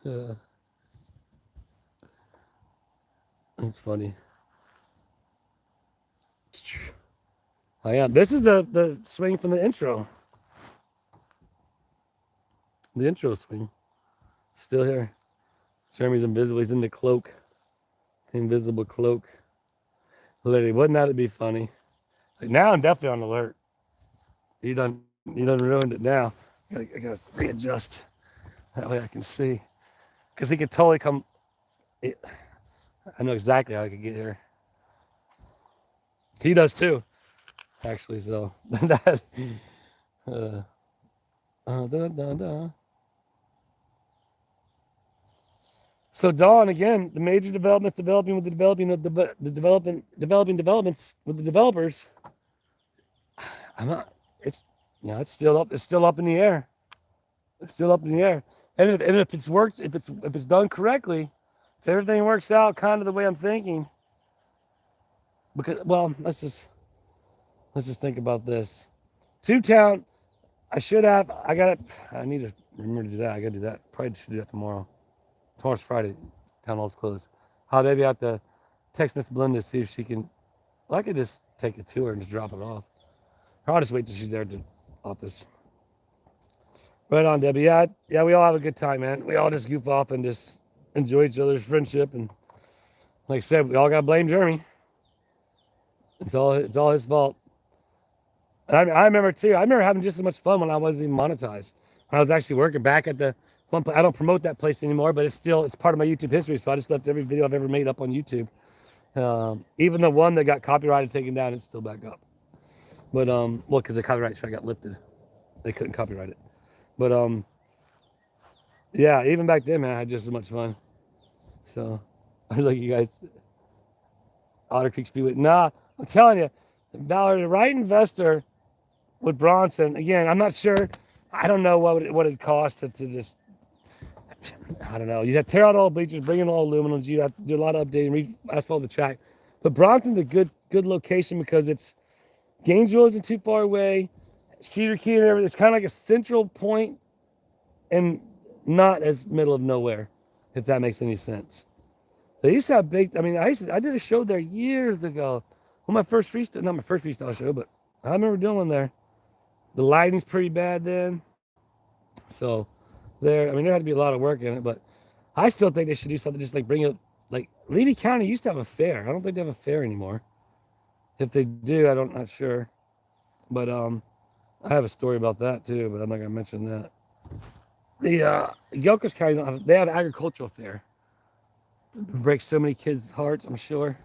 That's funny. Oh yeah, this is the swing from the intro. The intro swing. Still here. Jeremy's invisible. He's in the cloak. The invisible cloak. Literally, wouldn't that be funny? Like now I'm definitely on alert. He done ruined it now. I gotta readjust. That way I can see. Because he could totally come. I know exactly how I could get here. He does too. Actually, so that So Dawn, again, the major developments developing with the developing of the developments with the developers. I'm not. It's it's still up. It's still up in the air. It's still up in the air. And if it's worked, if it's done correctly, if everything works out kind of the way I'm thinking, because well, let's just think about this. Tubetown, I should have. I need to remember to do that. I gotta do that. Probably should do that tomorrow. Tomorrow's Friday. Town hall's closed. Maybe I have to text Miss Belinda to see if she can. Well, I could just take it to her and just drop it off. Or I'll just wait till she's there at the office. Right on, Debbie. Yeah, we all have a good time, man. We all just goof off and just enjoy each other's friendship. And like I said, we all gotta blame Jeremy. It's all his fault. I remember too. I remember having just as much fun when I wasn't even monetized. When I was actually working back at the one place. I don't promote that place anymore, but it's part of my YouTube history. So I just left every video I've ever made up on YouTube. Even the one that got copyrighted taken down, it's still back up. But well, because the copyright strike got lifted, they couldn't copyright it. But yeah, even back then, man, I had just as much fun. So I like you guys. Otter Creek Speedway. Nah, I'm telling you, Valerie, the right investor with Bronson. Again, I'm not sure. I don't know what it'd cost to just. I don't know. You'd have to tear out all bleachers, bring in all aluminums. You'd have to do a lot of updating, re-asphalt the track. But Bronson's a good location because it's Gainesville isn't too far away. Cedar Key and everything. It's kind of like a central point and not as middle of nowhere, if that makes any sense. They used to have big. I mean, I did a show there years ago. Well, not my first freestyle show, but I remember doing one there. The lighting's pretty bad then. So there had to be a lot of work in it, but I still think they should do something just like bring it, like Levy County used to have a fair. I don't think they have a fair anymore. If they do, I'm not sure. But I have a story about that too, but I'm not gonna mention that. The Gilchrist County, they have an agricultural fair. It breaks so many kids' hearts, I'm sure.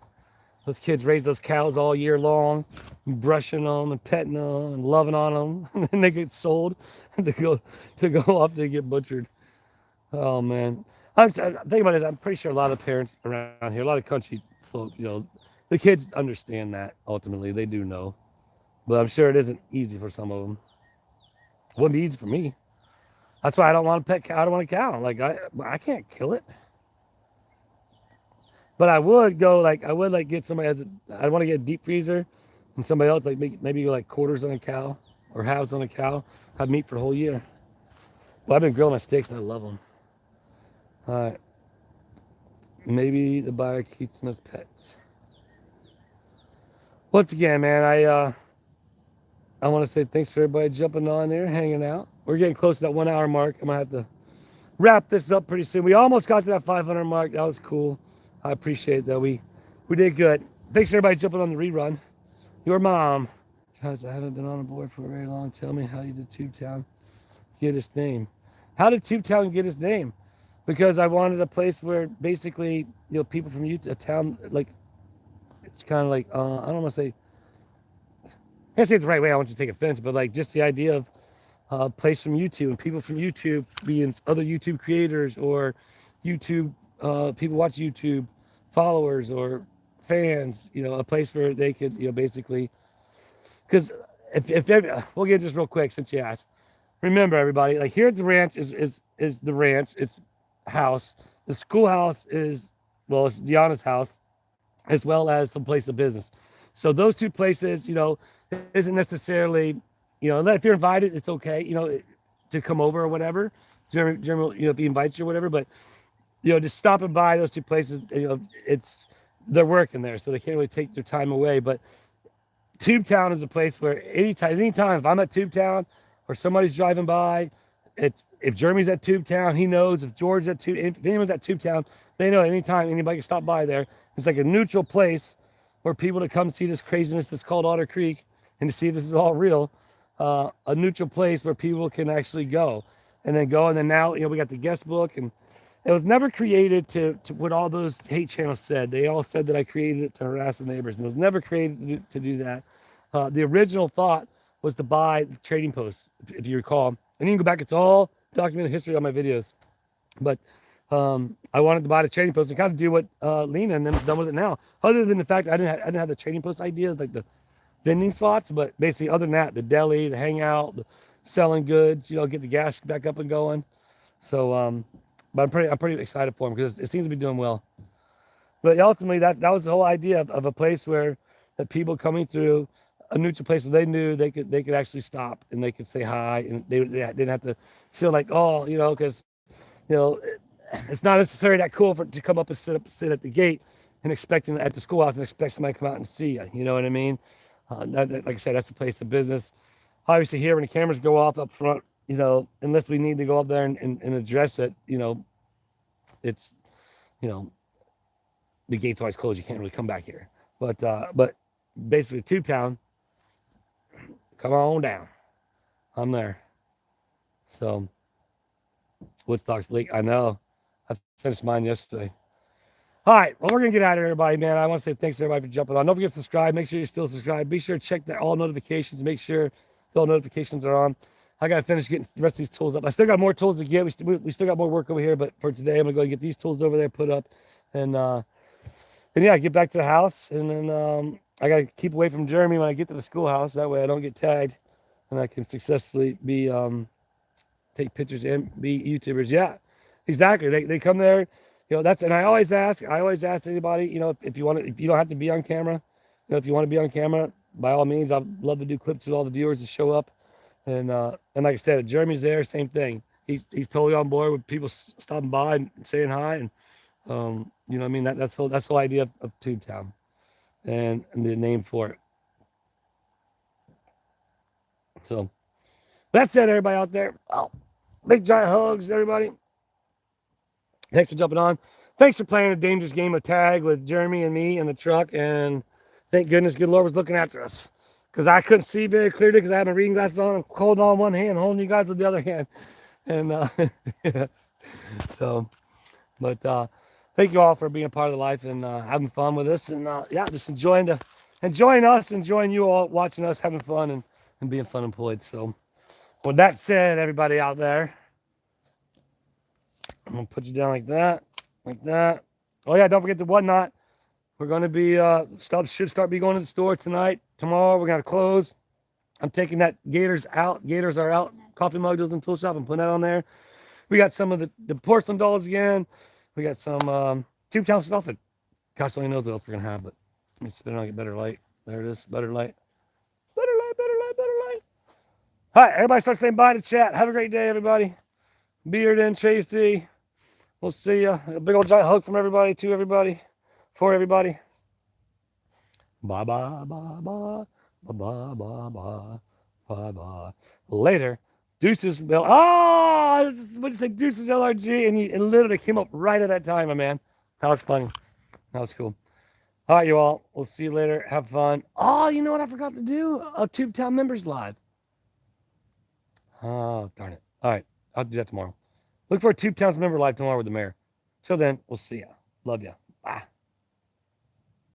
Those kids raise those cows all year long, brushing them and petting them and loving on them, and then they get sold to go off to get butchered. Oh man, I'm thinking about it. I'm pretty sure a lot of parents around here, a lot of country folk, the kids understand that ultimately. They do know, but I'm sure it isn't easy for some of them. It wouldn't be easy for me. That's why I don't want a pet cow. I don't want a cow. Like I can't kill it. But I would get somebody I want to get a deep freezer and somebody else maybe go like quarters on a cow or halves on a cow. Have meat for the whole year. Well, I've been grilling my steaks and I love them. All right. Maybe the buyer keeps them as pets. Once again, man, I want to say thanks for everybody jumping on there, hanging out. We're getting close to that 1 hour mark. I'm gonna have to wrap this up pretty soon. We almost got to that 500 mark. That was cool. I appreciate that. We did good. Thanks everybody jumping on the rerun. Your mom. Guys, I haven't been on a board for a very long. Tell me how you did Tubetown get its name. How did Tubetown get its name? Because I wanted a place where basically, people from Utah, a town like, it's kind of like, I don't want to say, I can't say it the right way. I want you to take offense, but like just the idea of a place from YouTube and people from YouTube being other YouTube creators or YouTube people watch YouTube, followers or fans, a place where they could, basically, because if we'll get just real quick since you asked. Remember, everybody, like here at the ranch is the ranch, it's house. The schoolhouse is, well, it's Deanna's house, as well as the place of business. So those two places, isn't necessarily, if you're invited, it's okay, to come over or whatever. General, if he invites you or whatever, but just stopping by those two places, they're working there, so they can't really take their time away. But Tubetown is a place where anytime if I'm at Tubetown or somebody's driving by, if Jeremy's at Tubetown, he knows. If George's at if anyone's at Tubetown, they know anytime anybody can stop by there. It's like a neutral place where people to come see this craziness that's called Otter Creek and to see if this is all real. A neutral place where people can actually go. And then now, we got the guest book, and it was never created to what all those hate channels said. They all said that I created it to harass the neighbors, and it was never created to do that. The original thought was to buy the trading posts, if you recall. And you can go back, it's all documented history on my videos. But I wanted to buy the trading post and kind of do what Lena and them has done with it now. Other than the fact I didn't have the trading post idea, like the vending slots, but basically other than that, the deli, the hangout, the selling goods, get the gas back up and going. So, but I'm pretty excited for him because it seems to be doing well. But ultimately, that was the whole idea of a place where that people coming through a neutral place where they knew they could actually stop and they could say hi and they didn't have to feel like, oh, because it's not necessarily that cool to come up and sit at the gate and expecting at the schoolhouse and expect somebody to come out and see you. You know what I mean? Like I said, that's the place of business. Obviously, here when the cameras go off up front, unless we need to go up there and address it, it's you know the gate's always closed. You can't really come back here. But basically, Tube Town, come on down. I'm there. So Woodstock's leak. I know. I finished mine yesterday. All right. Well, we're gonna get out of here, everybody, man. I want to say thanks to everybody for jumping on. Don't forget to subscribe. Make sure you're still subscribed. Be sure to check all notifications. Make sure all notifications are on. I gotta finish getting the rest of these tools up. I still got more tools to get. We still got more work over here, but for today, I'm gonna go get these tools over there put up, and yeah, get back to the house, and then I gotta keep away from Jeremy when I get to the schoolhouse. That way, I don't get tagged, and I can successfully be take pictures and be YouTubers. Yeah, exactly. They come there, that's, and I always ask anybody, if you want to, if you don't have to be on camera, if you want to be on camera, by all means, I'd love to do clips with all the viewers that show up. And like I said, if Jeremy's there, same thing. He's totally on board with people stopping by and saying hi, and what I mean, that's the whole idea of Tube Town, and the name for it. So that's it, everybody out there. Oh, big giant hugs, everybody. Thanks for jumping on. Thanks for playing a dangerous game of tag with Jeremy and me in the truck. And thank goodness, good Lord was looking after us, because I couldn't see very clearly because I had my reading glasses on and holding on one hand, holding you guys with the other hand. And yeah. So, but thank you all for being a part of the life and having fun with us. And yeah, just enjoying us, enjoying you all watching us having fun and being fun employed. So, with that said, everybody out there, I'm gonna put you down like that. Oh yeah, don't forget the whatnot. We're gonna be stuff should start be going to the store tonight. Tomorrow we're gonna close. I'm taking that Gators out. Gators are out. Coffee mug deals and tool shop. I'm putting that on there. We got some of the porcelain dolls again. We got some Tube Town stuff. And gosh only knows what else we're gonna have. But let me spin it on, get better light. There it is. Better light. All right, everybody start saying bye to chat. Have a great day, everybody. Beard and Tracy. We'll see you. A big old giant hug from everybody to everybody. For everybody. Bye bye bye bye bye bye bye bye bye bye. Later. Deuces. What you say? Deuces LRG, and it literally came up right at that time, my man. That was funny. That was cool. All right, you all. We'll see you later. Have fun. Oh, you know what I forgot to do? A Tube Town members live. Oh, darn it. All right. I'll do that tomorrow. Look for a Tube Town's member live tomorrow with the mayor. Till then, we'll see ya. Love ya.